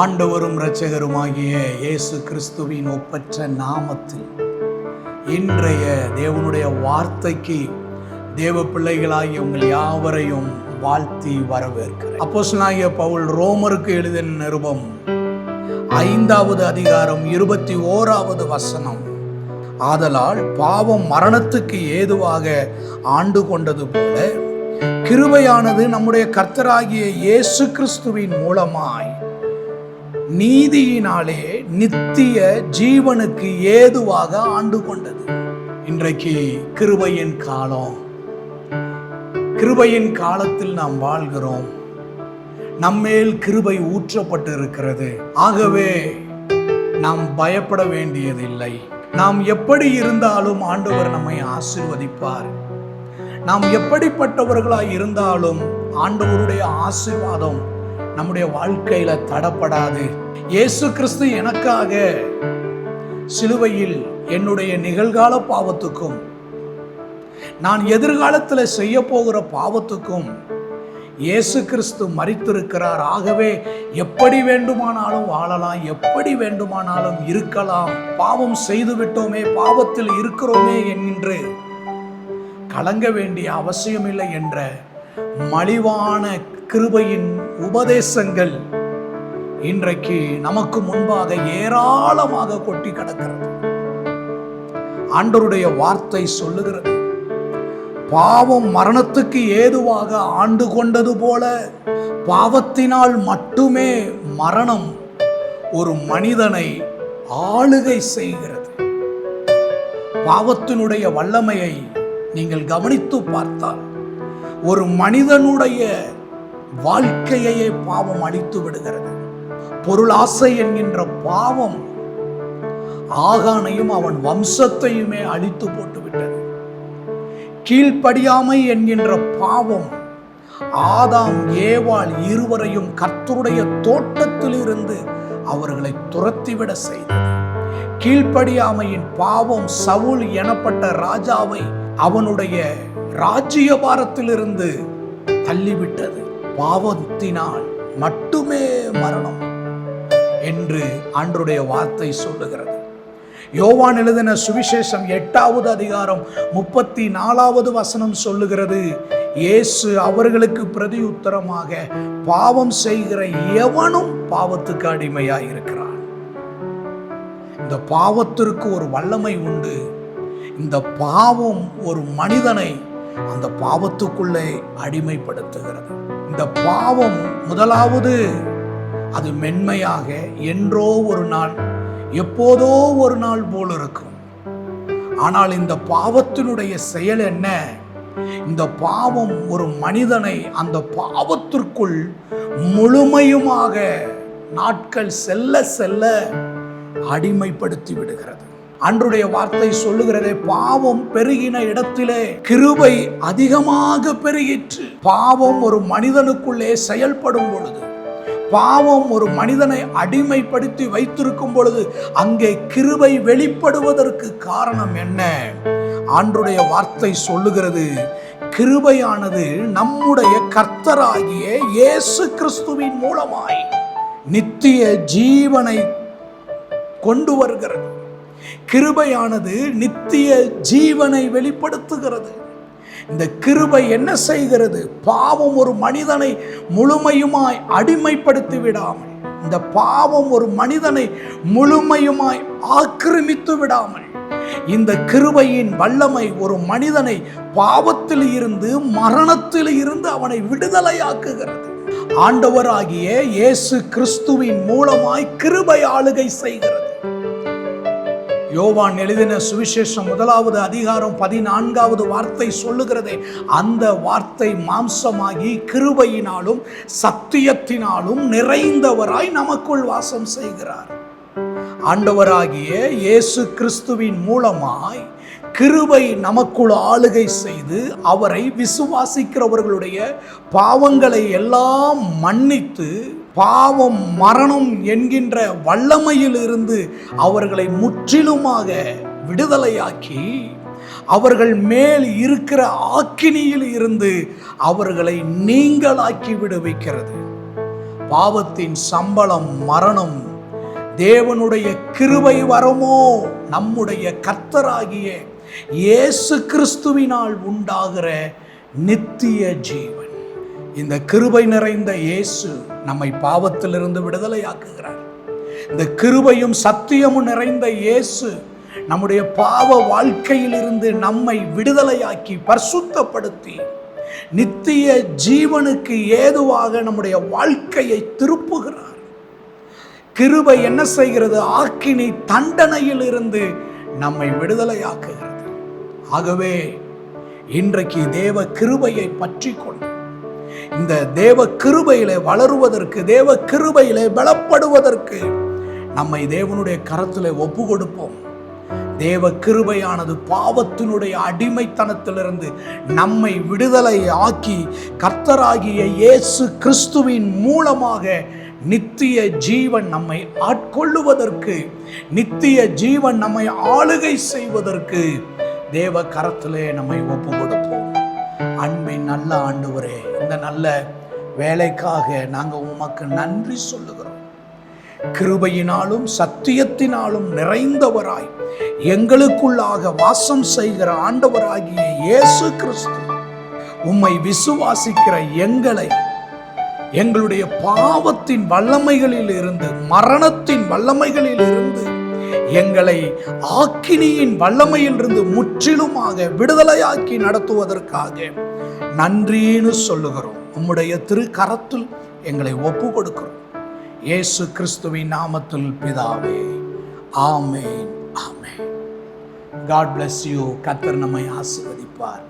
ஆண்டவரும் இரட்சகருமாகிய இயேசு கிறிஸ்துவின் ஒப்பற்ற நாமத்தில் இன்றைய தேவனுடைய வார்த்தைக்கு தேவ பிள்ளைகளாகிய உங்கள் யாவரையும் வாழ்த்தி வரவேற்கிறேன். அப்போஸ்தலனாகிய பவுல் ரோமருக்கு எழுதின நிருபம் 5வது அதிகாரம் 21வது வசனம், ஆதலால் பாவம் மரணத்துக்கு ஏதுவாக ஆண்டு கொண்டது போல கிருபையானது நம்முடைய கர்த்தராகிய இயேசு கிறிஸ்துவின் மூலமாய் நீதியினாலே நித்திய ஜீவனுக்கு ஏதுவாக ஆண்டு கொண்டது. இன்றைக்கு கிருபையின் காலம். கிருபையின் காலத்தில் நாம் வாழ்கிறோம். நம்மேல் கிருபை ஊற்றப்பட்டு இருக்கிறது. ஆகவே நாம் பயப்பட வேண்டியதில்லை. நாம் எப்படி இருந்தாலும் ஆண்டவர் நம்மை ஆசீர்வதிப்பார். நாம் எப்படிப்பட்டவர்களாய் இருந்தாலும் ஆண்டவருடைய ஆசீர்வாதம் நம்முடைய வாழ்க்கையில தடப்படாது. இயேசு கிறிஸ்து எனக்காக சிலுவையில் என்னுடைய நிகழ்கால பாவத்துக்கும் நான் எதிர்காலத்தில் செய்ய போகிற பாவத்துக்கும் இயேசு கிறிஸ்து மரித்திருக்கிறார். ஆகவே எப்படி வேண்டுமானாலும் வாழலாம், எப்படி வேண்டுமானாலும் இருக்கலாம். பாவம் செய்து விட்டோமே, பாவத்தில் இருக்கிறோமே என்று கலங்க வேண்டிய அவசியமில்லை என்ற மலிவான கிருபையின் உபதேசங்கள் இன்றைக்கு நமக்கு முன்பாக ஏராளமாக கொட்டி கிடக்கிறது. ஆண்டவருடைய வார்த்தை சொல்லுகிறது, பாவம் மரணத்துக்கு ஏதுவாக ஆண்டு கொண்டது போல பாவத்தினால் மட்டுமே மரணம் ஒரு மனிதனை ஆளுகை செய்கிறது. பாவத்தினுடைய வல்லமையை நீங்கள் கவனித்து பார்த்தால் ஒரு மனிதனுடைய வாழ்க்கையையே பாவம் அழித்து விடுகிறது. பொருளாசை என்கின்ற பாவம் ஆகானையும் அவன் வம்சத்தையுமே அழித்து போட்டு விட்டது. கீழ்ப்படியாமை என்கின்ற பாவம் ஆதாம் ஏவாள் இருவரையும் கர்த்தருடைய தோட்டத்தில் இருந்து அவர்களை துரத்திவிட செய்தது. கீழ்ப்படியாமையின் பாவம் சவுல் எனப்பட்ட ராஜாவை அவனுடைய ராஜ்யபாரத்திலிருந்து தள்ளிவிட்டது. பாவத்தினால் மட்டுமே மரணம் என்று ஆண்டவருடைய வார்த்தை சொல்லுகிறது. யோவான் எழுதின சுவிசேஷம் 8வது அதிகாரம் 34வது வசனம் சொல்லுகிறது, இயேசு அவர்களுக்கு பிரதியுத்தரமாக, பாவம் செய்கிற எவனும் பாவத்துக்கு அடிமையாய் இருக்கிறான். இந்த பாவத்திற்கு ஒரு வல்லமை உண்டு. இந்த பாவம் ஒரு மனிதனை அந்த பாவத்துக்குள்ளே அடிமைப்படுத்துகிறது. இந்த பாவம் முதலாவது அது மென்மையாக என்றோ ஒரு நாள், எப்போதோ ஒரு நாள் போல் இருக்கும். ஆனால் இந்த பாவத்தினுடைய செயல் என்ன? இந்த பாவம் ஒரு மனிதனை அந்த பாவத்திற்குள் முழுமையுமாக நாட்கள் செல்ல செல்ல அடிமைப்படுத்தி விடுகிறது. அன்றைய வார்த்தை சொல்லுகிறதே, பாவம் பெருகின இடத்திலே கிருபை அதிகமாக பெருகிற்று. பாவம் ஒரு மனிதனுக்குள்ளே செயல்படும் பொழுது, பாவம் ஒரு மனிதனை அடிமைப்படுத்தி வைத்திருக்கும் பொழுது அங்கே கிருபை வெளிப்படுவதற்கு காரணம் என்ன? ஆண்டவருடைய வார்த்தை சொல்லுகிறது, கிருபையானது நம்முடைய கர்த்தராகிய இயேசு கிறிஸ்துவின் மூலமாய் நித்திய ஜீவனை கொண்டு வருகிறது. கிருபையானது நித்திய ஜீவனை வெளிப்படுத்துகிறது. இந்த கிருபை என்ன செய்கிறது? பாவம் ஒரு மனிதனை முழுமையுமாய் அடிமைப்படுத்தி விடாமல், இந்த பாவம் ஒரு மனிதனை முழுமையுமாய் ஆக்கிரமித்து விடாமல், இந்த கிருபையின் வல்லமை ஒரு மனிதனை பாவத்தில் இருந்து மரணத்தில் இருந்து அவனை விடுதலையாக்குகிறது. ஆண்டவராகிய இயேசு கிறிஸ்துவின் மூலமாய் கிருபை ஆளுகை செய்கிறது. யோவான் எழுதின சுவிசேஷம் 1வது அதிகாரம் 14வது வார்த்தை சொல்லுகிறதே, அந்த வார்த்தை மாம்சமாகி கிருபையினாலும் சத்தியத்தினாலும் நிறைந்தவராய் நமக்குள் வாசம் செய்கிறார். ஆண்டவராகிய இயேசு கிறிஸ்துவின் மூலமாய் கிருபை நமக்குள் ஆளுகை செய்து அவரை விசுவாசிக்கிறவர்களுடைய பாவங்களை எல்லாம் மன்னித்து பாவம் மரணம் என்கின்ற வல்லமையில் இருந்து அவர்களை முற்றிலுமாக விடுதலையாக்கி அவர்கள் மேல் இருக்கிற ஆக்கினியில் இருந்து அவர்களை நீங்களாக்கி விடுவிக்கிறது. பாவத்தின் சம்பளம் மரணம், தேவனுடைய கிருபை வரமோ நம்முடைய கர்த்தராகிய இயேசு கிறிஸ்துவினால் உண்டாகிற நித்திய ஜீவன். இந்த கிருபை நிறைந்த இயேசு நம்மை பாவத்திலிருந்து விடுதலையாக்குகிறார். இந்த கிருபையும் சத்தியமும் நிறைந்த இயேசு நம்முடைய பாவ வாழ்க்கையிலிருந்து நம்மை விடுதலையாக்கி பரிசுத்தப்படுத்தி நித்திய ஜீவனுக்கு ஏதுவாக நம்முடைய வாழ்க்கையை திருப்புகிறார். கிருபை என்ன செய்கிறது? ஆக்கினி தண்டனையில் இருந்து நம்மை விடுதலையாக்குகிறது. ஆகவே இன்றைக்கு தேவ கிருபையை பற்றி கொண்டு இந்த தேவ கிருபையிலே வளருவதற்கு, தேவ கிருபையிலே பலப்படுவதற்கு நம்மை தேவனுடைய கரத்திலே ஒப்பு கொடுப்போம். தேவ கிருபையானது பாவத்தினுடைய அடிமைத்தனத்திலிருந்து நம்மை விடுதலை ஆக்கி கர்த்தராகிய இயேசு கிறிஸ்துவின் மூலமாக நித்திய ஜீவன் நம்மை ஆட்கொள்ளுவதற்கு, நித்திய ஜீவன் நம்மை ஆளுகை செய்வதற்கு தேவ கரத்திலே நம்மை ஒப்பு கொடுப்போம். அன்பின் நல்ல ஆண்டவரே, இந்த நல்ல வேலைக்காக நாங்கள் உமக்கு நன்றி சொல்லுகிறோம். கிருபையினாலும் சத்தியத்தினாலும் நிறைந்தவராய் எங்களுக்குள்ளாக வாசம் செய்கிற ஆண்டவராகிய இயேசு கிறிஸ்து, உம்மை விசுவாசிக்கிற எங்களை எங்களுடைய பாவத்தின் வல்லமைகளில் இருந்து, மரணத்தின் வல்லமைகளில் இருந்து, எங்களை ஆக்கினியின் வல்லமையில் இருந்து முற்றிலுமாக விடுதலையாக்கி நடத்துவதற்காக நன்றின்னு சொல்லுகிறோம். உம்முடைய திருக்கரத்தில் எங்களை ஒப்பு கொடுக்கிறோம். இயேசு கிறிஸ்துவின் நாமத்தில் பிதாவே, ஆமென், ஆமென். God bless you. கர்த்தர் நம்மை ஆசீர்வதிப்பார்.